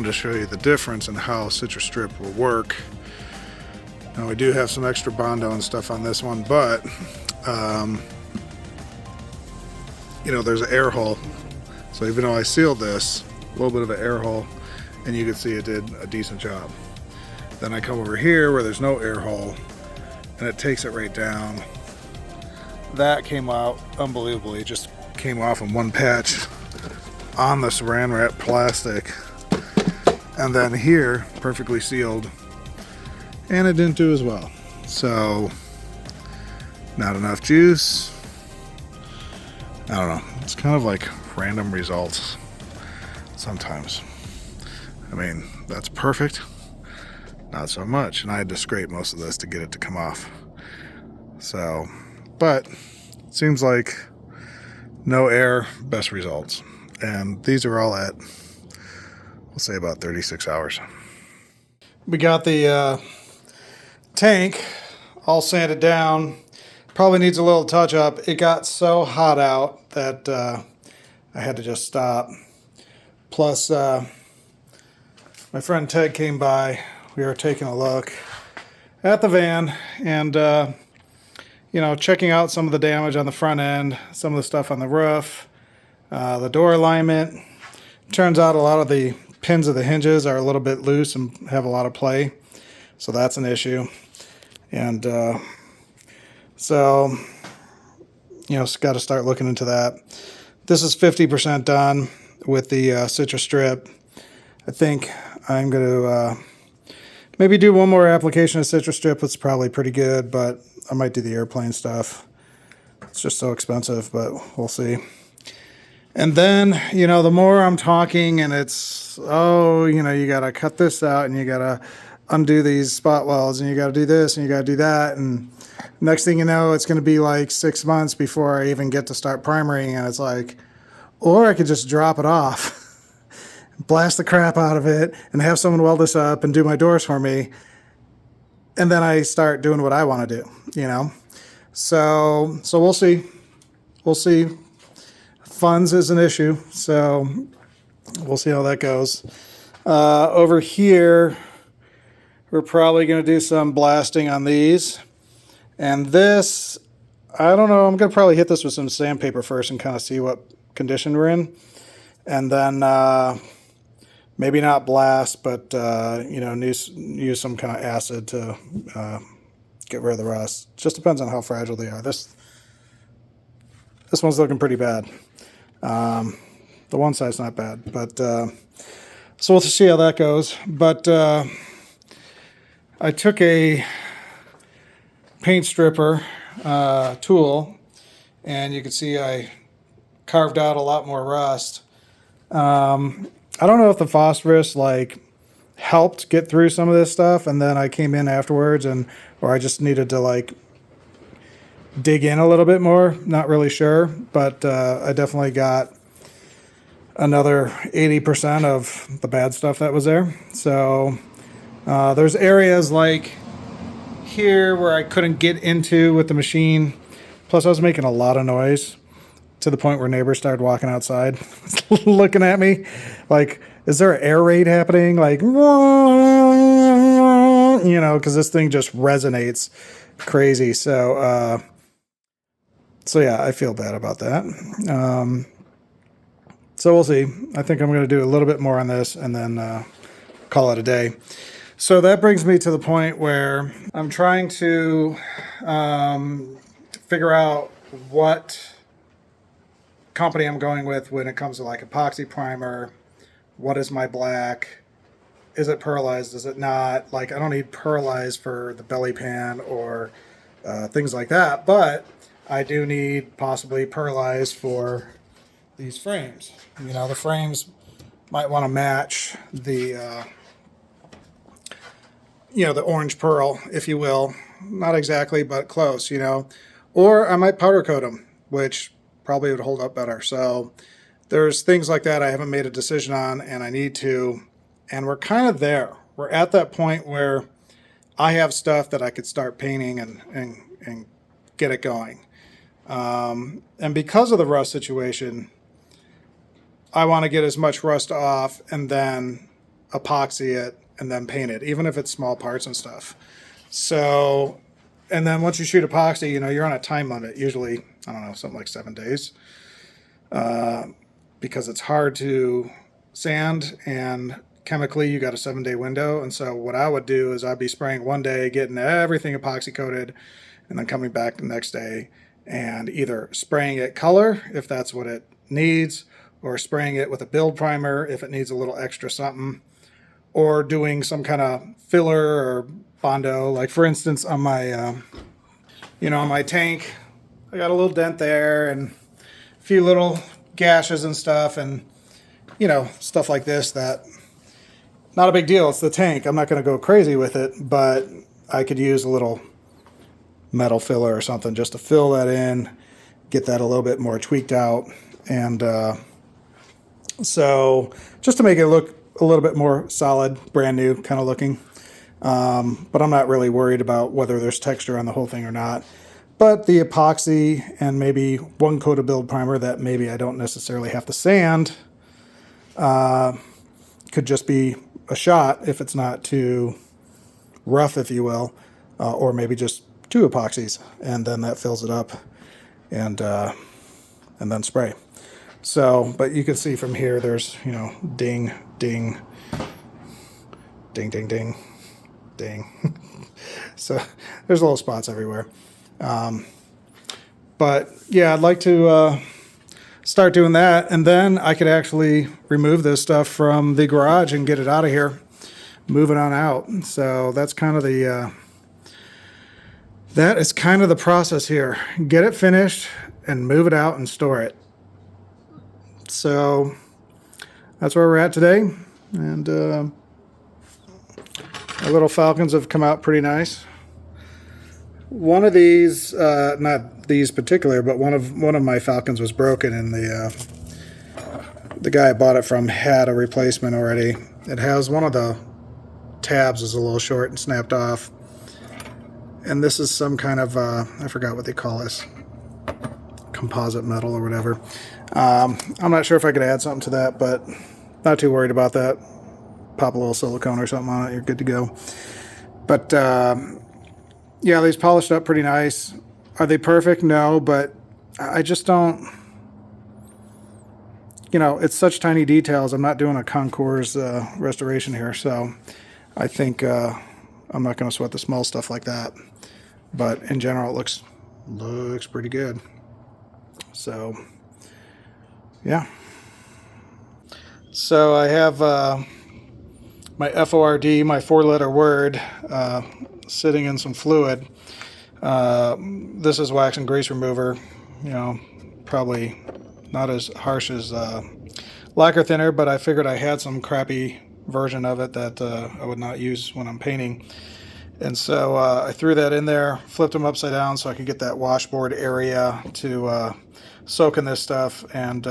to show you the difference in how citrus strip will work. Now we do have some extra Bondo and stuff on this one, but you know, there's an air hole. So even though I sealed this, a little bit of an air hole, and you can see it did a decent job. Then I come over here where there's no air hole, and it takes it right down. That came out unbelievably. It just came off in one patch on the saran wrap plastic. And then here, perfectly sealed, and it didn't do as well. So, not enough juice. I don't know. It's kind of like random results sometimes. I mean, that's perfect. Not so much. And I had to scrape most of this to get it to come off. So, but it seems like no air, best results. And these are all at, we'll say about 36 hours. We got the tank all sanded down. Probably needs a little touch up. It got so hot out that I had to just stop. Plus, my friend Ted came by. We were taking a look at the van and, you know, checking out some of the damage on the front end, some of the stuff on the roof, the door alignment. Turns out a lot of the pins of the hinges are a little bit loose and have a lot of play. So that's an issue. And so, you know, got to start looking into that. This is 50% done with the citrus strip. I think I'm going to maybe do one more application of citrus strip. It's probably pretty good, but I might do the airplane stuff. It's just so expensive, but we'll see. And then, you know, the more I'm talking and it's, oh, you know, you got to cut this out and you got to undo these spot welds and you got to do this and you got to do that. And next thing you know, it's going to be like 6 months before I even get to start primering. And it's like, or I could just drop it off, blast the crap out of it and have someone weld this up and do my doors for me. And then I start doing what I want to do, you know? So we'll see. We'll see. Funds is an issue. So we'll see how that goes. Over here, we're probably going to do some blasting on these. And this, I don't know, I'm going to probably hit this with some sandpaper first and kind of see what condition we're in. And then maybe not blast, but, you know, use some kind of acid to get rid of the rust. Just depends on how fragile they are. This one's looking pretty bad. The one side's not bad, but so we'll see how that goes. But I took a paint stripper tool, and you can see I carved out a lot more rust. I don't know if the phosphorus like helped get through some of this stuff, and then I came in afterwards, or I just needed to like dig in a little bit more. Not really sure, but I definitely got another 80% of the bad stuff that was there. So there's areas like here where I couldn't get into with the machine. Plus I was making a lot of noise to the point where neighbors started walking outside looking at me like, is there an air raid happening? Like, you know, because this thing just resonates crazy. So yeah, I feel bad about that. So we'll see. I think I'm going to do a little bit more on this and then call it a day. So that brings me to the point where I'm trying to figure out what company I'm going with when it comes to like epoxy primer. What is my black? Is it pearlized? Is it not? Like, I don't need pearlized for the belly pan or things like that, but I do need possibly pearlized for these frames. You know, the frames might want to match the, you know, the orange pearl, if you will. Not exactly, but close, you know. Or I might powder coat them, which probably would hold up better. So there's things like that I haven't made a decision on, and I need to. And we're kind of there. We're at that point where I have stuff that I could start painting and get it going. And because of the rust situation, I want to get as much rust off and then epoxy it and then paint it, even if it's small parts and stuff. So, and then once you shoot epoxy, you know, you're on a time limit, usually, I don't know, something like 7 days, because it's hard to sand, and chemically you got a 7-day window. And so what I would do is I'd be spraying one day, getting everything epoxy coated, and then coming back the next day and either spraying it color if that's what it needs, or spraying it with a build primer if it needs a little extra something, or doing some kind of filler or Bondo. Like for instance, on my, you know, on my tank, I got a little dent there and a few little gashes and stuff, and you know, stuff like this that not a big deal. It's the tank. I'm not going to go crazy with it, but I could use a little metal filler or something just to fill that in, get that a little bit more tweaked out, and so just to make it look a little bit more solid, brand new kind of looking. But I'm not really worried about whether there's texture on the whole thing or not. But the epoxy and maybe one coat of build primer that maybe I don't necessarily have to sand could just be a shot if it's not too rough, if you will, or maybe just 2 epoxies, and then that fills it up, and then spray. So, but you can see from here, there's, you know, ding, ding, ding, ding, ding, ding. So there's little spots everywhere. But yeah, I'd like to start doing that, and then I could actually remove this stuff from the garage and get it out of here, move it on out. So that's kind of the that is kind of the process here. Get it finished and move it out and store it. So that's where we're at today, and our little Falcons have come out pretty nice. One of these, not these particular, but one of my Falcons was broken, and the guy I bought it from had a replacement already. It has one of the tabs is a little short and snapped off, and this is some kind of I forgot what they call this, composite metal or whatever. I'm not sure if I could add something to that, but not too worried about that. Pop a little silicone or something on it, you're good to go. But yeah, these polished up pretty nice. Are they perfect? No, but I just don't, you know, it's such tiny details. I'm not doing a concours restoration here, so I think I'm not going to sweat the small stuff like that. But in general, it looks pretty good. So yeah. So I have my FORD, my 4-letter word, sitting in some fluid. This is wax and grease remover. You know, probably not as harsh as lacquer thinner, but I figured I had some crappy version of it that I would not use when I'm painting. And so I threw that in there, flipped them upside down so I could get that washboard area to soak in this stuff, and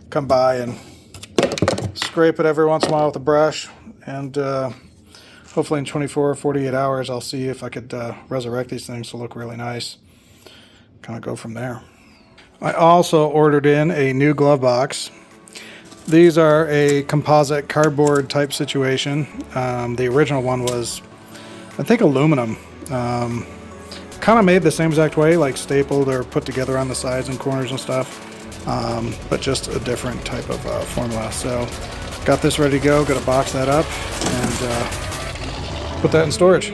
come by and scrape it every once in a while with a brush, and hopefully in 24 or 48 hours I'll see if I could resurrect these things to look really nice. Kind of go from there. I also ordered in a new glove box. These are a composite cardboard type situation. The original one was, I think, aluminum. Kind of made the same exact way, like stapled or put together on the sides and corners and stuff, but just a different type of formula. So got this ready to go, got to box that up and put that in storage.